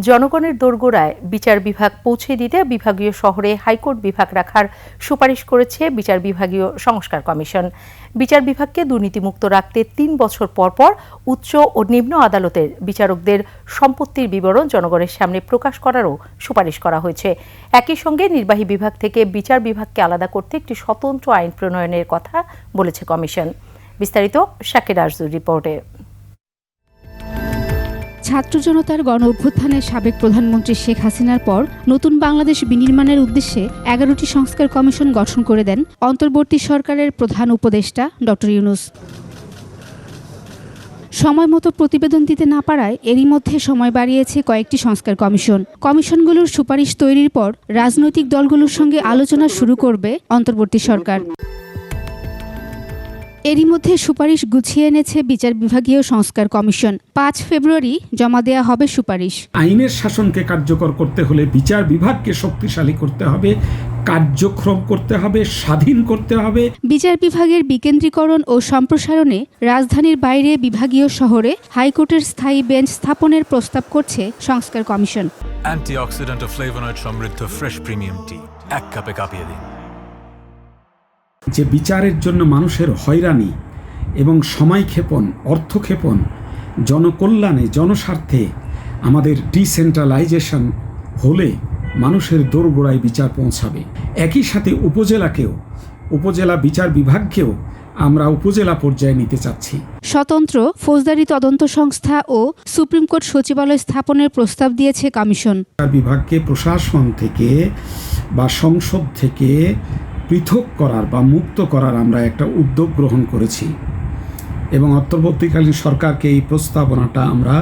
জনগণের দোরগোড়ায় বিচার বিভাগ পৌঁছে দিতে বিভাগীয় শহরে হাইকোর্ট বিভাগ রাখার সুপারিশ করেছে বিচার বিভাগীয় সংস্কার কমিশন। বিচার বিভাগকে দুর্নীতিমুক্ত রাখতে ৩ বছর পর পর উচ্চ ও নিম্ন আদালতের বিচারকদের সম্পত্তির বিবরণ জনগণের সামনে প্রকাশ করারও সুপারিশ করা হয়েছে। একই সঙ্গে নির্বাহী বিভাগ থেকে বিচার বিভাগকে আলাদা করতে একটি স্বতন্ত্র আইন প্রণয়নের কথা বলেছে কমিশন। বিস্তারিত শাকির আরজুর রিপোর্টে। ছাত্র জনতার গণ অভ্যুত্থানের সাবেক প্রধানমন্ত্রী শেখ হাসিনার পর নতুন বাংলাদেশ বিনির্মাণের উদ্দেশ্যে ১১টি সংস্কার কমিশন গঠন করে দেন অন্তর্বর্তী সরকারের প্রধান উপদেষ্টা ডক্টর ইউনূস। সময় মতো প্রতিবেদন দিতে না পারায় এরই মধ্যে সময় বাড়িয়েছে কয়েকটি সংস্কার কমিশন। কমিশনগুলোর সুপারিশ তৈরির পর রাজনৈতিক দলগুলোর সঙ্গে আলোচনা শুরু করবে অন্তর্বর্তী সরকার। এরই মধ্যে সুপারিশ গুছিয়ে এনেছে বিচার বিভাগীয় সংস্কার কমিশন। ৫ ফেব্রুয়ারি জমা দেয়া হবে সুপারিশ। আইনের শাসনকে কার্যকর করতে হলে বিচার বিভাগকে শক্তিশালী করতে হবে, কার্যক্রম করতে হবে, স্বাধীন করতে হবে। বিচার বিভাগের বিকেন্দ্রীকরণ ও সম্প্রসারণে রাজধানীর বাইরে বিভাগীয় শহরে হাইকোর্টের স্থায়ী বেঞ্চ স্থাপনের প্রস্তাব করছে সংস্কার কমিশন। অ্যান্টিঅক্সিডেন্ট ও ফ্লেভোনয়েড সমৃদ্ধ ফ্রেশ প্রিমিয়াম টি এক কাপে কাঁপিয়ে দিন। যে বিচারের জন্য মানুষের হয়রানি এবং সময়ক্ষেপণ, অর্থক্ষেপণ, জনকল্যাণে, জনস্বার্থে আমাদের ডিসেন্ট্রালাইজেশন হলে মানুষের দোরগোড়ায় বিচার পৌঁছাবে। একই সাথে উপজেলা বিচার বিভাগকেও আমরা উপজেলা পর্যায়ে নিতে চাচ্ছি। স্বতন্ত্র ফৌজদারি তদন্ত সংস্থা ও সুপ্রিম কোর্ট সচিবালয় স্থাপনের প্রস্তাব দিয়েছে কমিশন। বিচার বিভাগকে প্রশাসন থেকে বা সংসদ থেকে পৃথক করার বা মুক্ত করার আমরা একটা উদ্যোগ গ্রহণ করেছি এবং অন্তর্বর্তীকালীন সরকারকে এই প্রস্তাবনাটা আমরা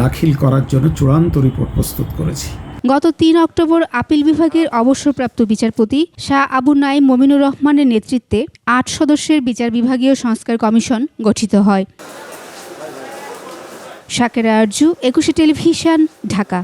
দাখিল করার জন্য চূড়ান্ত রিপোর্ট প্রস্তুত করেছি। গত ৩ অক্টোবর আপিল বিভাগের অবসরপ্রাপ্ত বিচারপতি শাহ আবু নাঈম মমিনুর রহমানের নেতৃত্বে ৮ সদস্যের বিচার বিভাগীয় সংস্কার কমিশন গঠিত হয়। শাকিরা আরজু, ২১ টেলিভিশন, ঢাকা।